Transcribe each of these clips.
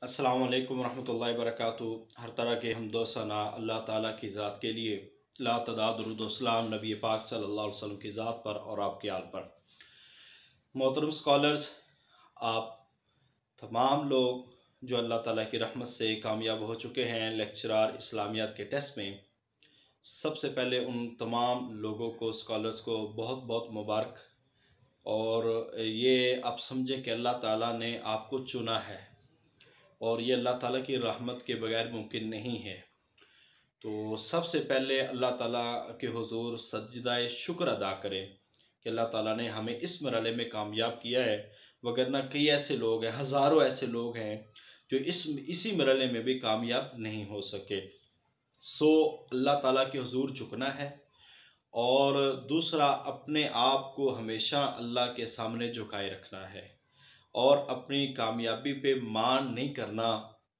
अस्सलाम वालेकुम रहमतुल्लाहि व बरकातुहू। हर तरह के हमदो सना अल्लाह ताला की ज़ात के लिए। ला तदाद दुरूद व सलाम नबी पाक सल्लल्लाहु अलैहि वसल्लम की ज़ात पर और आपके आल पर। मोहतरम स्कॉलर्स, आप तमाम लोग जो अल्लाह ताला की रहमत से कामयाब हो चुके हैं लेक्चरार इस्लामियात के टेस्ट में, सबसे पहले उन तमाम लोगों को, स्कॉलर्स को बहुत बहुत मुबारक। और ये आप समझें कि अल्लाह ताला ने आपको चुना है और ये अल्लाह ताला की रहमत के बगैर मुमकिन नहीं है। तो सबसे पहले अल्लाह ताला के हुजूर सजदाए शुक्र अदा करें कि अल्लाह ताला ने हमें इस मरहले में कामयाब किया है, वगरना कई ऐसे लोग हैं, हज़ारों ऐसे लोग हैं जो इसी मरहले में भी कामयाब नहीं हो सके। सो अल्लाह ताला के हुजूर झुकना है और दूसरा अपने आप को हमेशा अल्लाह के सामने झुकाए रखना है और अपनी कामयाबी पे मान नहीं करना।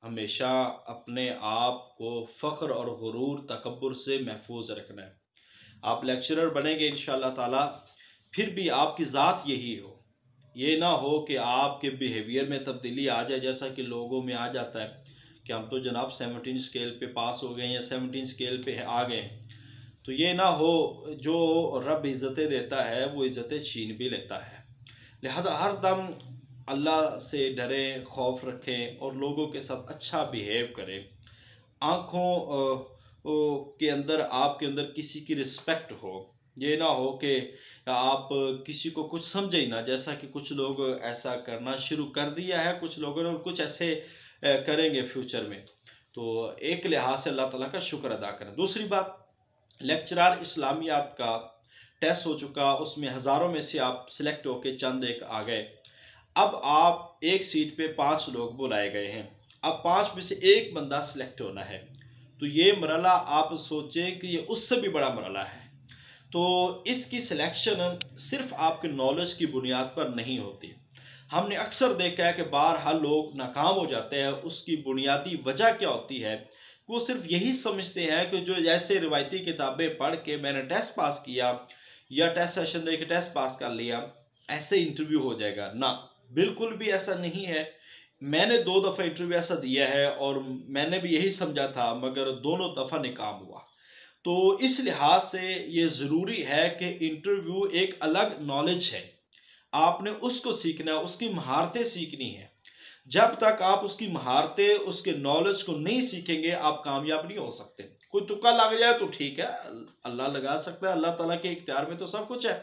हमेशा अपने आप को फ़ख्र और गुरूर तकब्बुर से महफूज रखना है। आप लेक्चरर बनेंगे इंशाअल्लाह ताला, फिर भी आपकी ज़ात यही हो। ये ना हो कि आपके बिहेवियर में तब्दीली आ जाए, जैसा कि लोगों में आ जाता है कि हम तो जनाब 17 स्केल पे पास हो गए या 17 स्केल पे आ गए। तो ये ना हो, जो रब इज़्ज़तें देता है वो इज़्ज़तें छीन भी लेता है। लिहाजा हर दम अल्लाह से डरें, खौफ रखें और लोगों के साथ अच्छा बिहेव करें। आँखों के अंदर, आपके अंदर किसी की रिस्पेक्ट हो। ये ना हो कि आप किसी को कुछ समझे ही ना, जैसा कि कुछ लोग ऐसा करना शुरू कर दिया है कुछ लोगों ने, और कुछ ऐसे करेंगे फ्यूचर में। तो एक लिहाज से अल्लाह ताला का शुक्र अदा करें। दूसरी बात, लेक्चरार इस्लामियात का टेस्ट हो चुका, उसमें हज़ारों में से आप सिलेक्ट होके चंद एक आ गए। अब आप एक सीट पे 5 लोग बुलाए गए हैं। अब 5 में से एक बंदा सिलेक्ट होना है। तो ये मरला आप सोचें कि ये उससे भी बड़ा मरला है। तो इसकी सिलेक्शन सिर्फ आपके नॉलेज की बुनियाद पर नहीं होती। हमने अक्सर देखा है कि बारहा लोग नाकाम हो जाते हैं। उसकी बुनियादी वजह क्या होती है? वो सिर्फ यही समझते हैं कि जो जैसे रिवायती किताबें पढ़ के मैंने टेस्ट पास किया या टेस्ट सेशन दे के टेस्ट पास कर लिया, ऐसे इंटरव्यू हो जाएगा। ना, बिल्कुल भी ऐसा नहीं है। मैंने 2 दफ़ा इंटरव्यू ऐसा दिया है और मैंने भी यही समझा था, मगर दोनों दफ़ा नाकाम हुआ। तो इस लिहाज से ये ज़रूरी है कि इंटरव्यू एक अलग नॉलेज है। आपने उसको सीखना है, उसकी महारतें सीखनी है। जब तक आप उसकी महारतें, उसके नॉलेज को नहीं सीखेंगे, आप कामयाब नहीं हो सकते। कोई तुक्का लग जाए तो ठीक है, अल्लाह लगा सकता है, अल्लाह ताला के इख्तियार में तो सब कुछ है।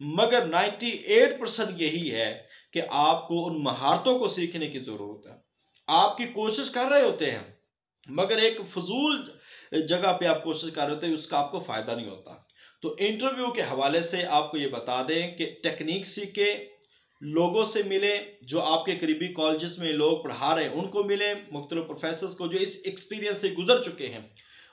मगर 98% यही है कि आपको उन महारतों को सीखने की जरूरत है। आपकी कोशिश कर रहे होते हैं, मगर एक फजूल जगह पे आप कोशिश कर रहे होते हैं, उसका आपको फायदा नहीं होता। तो इंटरव्यू के हवाले से आपको ये बता दें कि टेक्निक सीखे, लोगों से मिले, जो आपके करीबी कॉलेजेस में लोग पढ़ा रहे हैं उनको मिले, मुख्तलिफ प्रोफेसर्स को जो इस एक्सपीरियंस से गुजर चुके हैं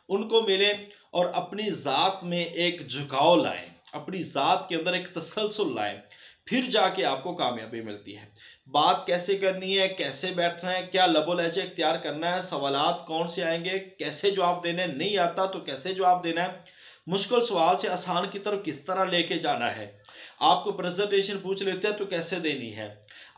उनको मिले, और अपनी ज़ात में एक झुकाव लाएं, अपनी ज़ात के अंदर एक तसलसल लाएं। फिर जाके आपको कामयाबी मिलती है। बात कैसे करनी है, कैसे बैठना है, क्या लबो लहजा इख्तियार करना है, सवालात कौन से आएंगे, कैसे जवाब देने, नहीं आता तो कैसे जवाब देना है, मुश्किल सवाल से आसान की तरफ किस तरह लेके जाना है, आपको प्रेजेंटेशन पूछ लेते हैं तो कैसे देनी है,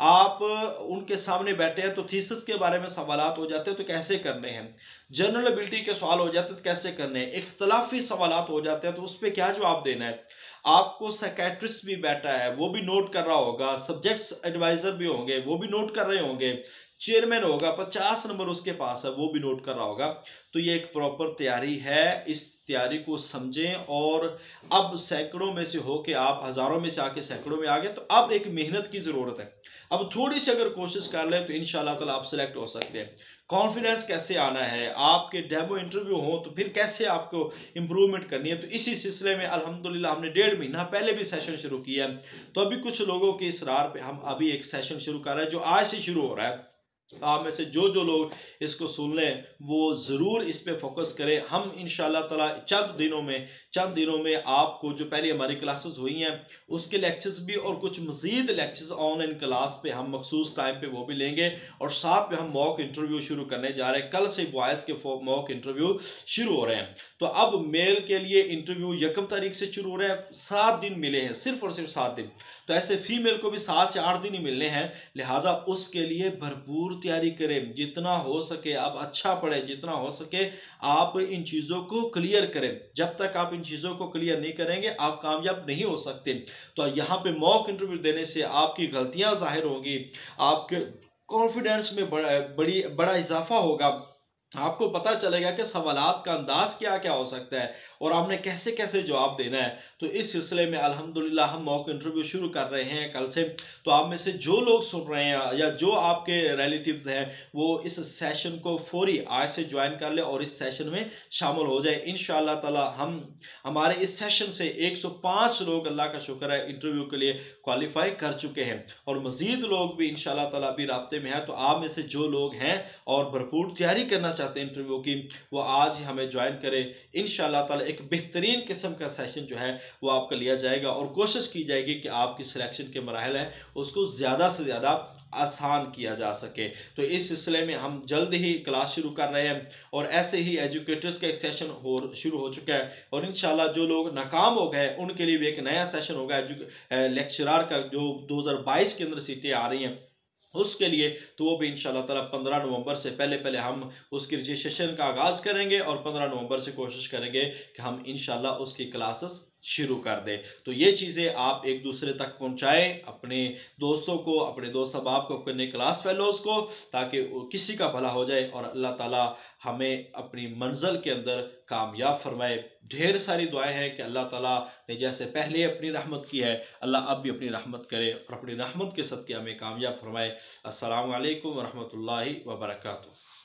आप उनके सामने बैठे हैं तो थीसिस के बारे में सवालात हो जाते हैं तो कैसे करने हैं, जनरल एबिलिटी के सवाल हो जाते हैं तो कैसे करने हैं, इख्तलाफी सवालात हो जाते हैं तो उस पर क्या जवाब देना है। आपको साइकेट्रिस्ट भी बैठा है, वो भी नोट कर रहा होगा, सब्जेक्ट्स एडवाइजर भी होंगे, वो भी नोट कर रहे होंगे, चेयरमैन होगा, 50 नंबर उसके पास है, वो भी नोट कर रहा होगा। तो ये एक प्रॉपर तैयारी है, इस तैयारी को समझें। और अब सैकड़ों में से होके आप हजारों में से आके सैकड़ों में आ गए, तो अब एक मेहनत की जरूरत है। अब थोड़ी सी अगर कोशिश कर ले तो इंशाल्लाह ताला आप सिलेक्ट हो सकते हैं। कॉन्फिडेंस कैसे आना है, आपके डेमो इंटरव्यू हो तो फिर कैसे आपको इंप्रूवमेंट करनी है, तो इसी सिलसिले में अल्हम्दुलिल्लाह हमने 1.5 महीना पहले भी सेशन शुरू किया है। तो अभी कुछ लोगों के इसरार पे हम अभी एक सेशन शुरू कर रहे हैं जो आज से शुरू हो रहा है। आप में से जो लोग इसको सुन लें वो ज़रूर इस पे फोकस करें। हम इंशाल्लाह ताला चंद दिनों में आपको, जो पहले हमारी क्लासेस हुई हैं उसके लेक्चर्स भी और कुछ मजीद लेक्चर्स ऑनलाइन क्लास पे हम मखसूस टाइम पे वो भी लेंगे, और साथ में हम मॉक इंटरव्यू शुरू करने जा रहे हैं। कल से बॉयज़ के मॉक इंटरव्यू शुरू हो रहे हैं। तो अब मेल के लिए इंटरव्यू 1 तारीख से शुरू हो रहा है, 7 दिन मिले हैं, सिर्फ और सिर्फ 7 दिन। तो ऐसे फीमेल को भी 7 से 8 दिन ही मिलने हैं, लिहाजा उसके लिए भरपूर भरपूर तैयारी करें, जितना हो सके आप अच्छा पढ़ें, जितना हो सके आप इन चीज़ों को क्लियर करें। जब तक आप इन चीज़ों को क्लियर नहीं करेंगे आप कामयाब नहीं हो सकते। तो यहाँ पे मॉक इंटरव्यू देने से आपकी गलतियां जाहिर होंगी, आपके कॉन्फिडेंस में बड़ा इजाफा होगा, आपको पता चलेगा कि सवालात का अंदाज क्या क्या हो सकता है और आपने कैसे कैसे जवाब देना है। तो इस सिलसिले में अल्हम्दुलिल्लाह हम मॉक इंटरव्यू शुरू कर रहे हैं कल से। तो आप में से जो लोग सुन रहे हैं या जो आपके रिलेटिव्स हैं वो इस सेशन को फौरी आज से ज्वाइन कर ले और इस सेशन में शामिल हो जाए। इंशाअल्लाह ताला हम हमारे इस सेशन से 105 लोग, अल्लाह का शुक्र है, इंटरव्यू के लिए क्वालिफाई कर चुके हैं और मजीद लोग भी इंशाअल्लाह ताला अभी राब्ते में है। तो आप में से जो लोग हैं और भरपूर तैयारी करना चाहते हैं इंटरव्यू की, वो आज ही हमें ज्वाइन करें। इंशाअल्लाह ताला एक बेहतरीन किस्म का सेशन जो है वो आपका लिया जाएगा और कोशिश की जाएगी कि आपकी सिलेक्शन के मराहल हैं उसको ज़्यादा से ज़्यादा आसान किया जा सके। तो इस सिलसिले में हम जल्द ही क्लास शुरू कर रहे हैं और ऐसे ही एजुकेटर्स का एक सेशन शुरू हो चुका है और इंशाल्लाह जो लोग नाकाम हो गए उनके लिए भी एक नया सेशन होगा लेक्चरार का, जो 2022 के अंदर सीटें आ रही हैं उसके लिए। तो वो भी इंशाल्लाह ताला 15 नवंबर से पहले पहले हम उसकी रजिस्ट्रेशन का आगाज़ करेंगे और 15 नवंबर से कोशिश करेंगे कि हम इंशाल्लाह उसकी क्लासेस शुरू कर दें। तो ये चीज़ें आप एक दूसरे तक पहुंचाएं, अपने दोस्तों को, अपने दोस्त अहबाब को, अपने क्लास फेलोज़ को, ताकि किसी का भला हो जाए और अल्लाह ताला हमें अपनी मंजिल के अंदर कामयाब फरमाए। ढेर सारी दुआएं हैं कि अल्लाह ताला ने जैसे पहले अपनी रहमत की है अल्लाह अब भी अपनी रहमत करे और अपनी रहमत के सदक़े हमें कामयाब फरमाए। अस्सलामु अलैकुम वरहमतुल्लाहि वबरकातुहू।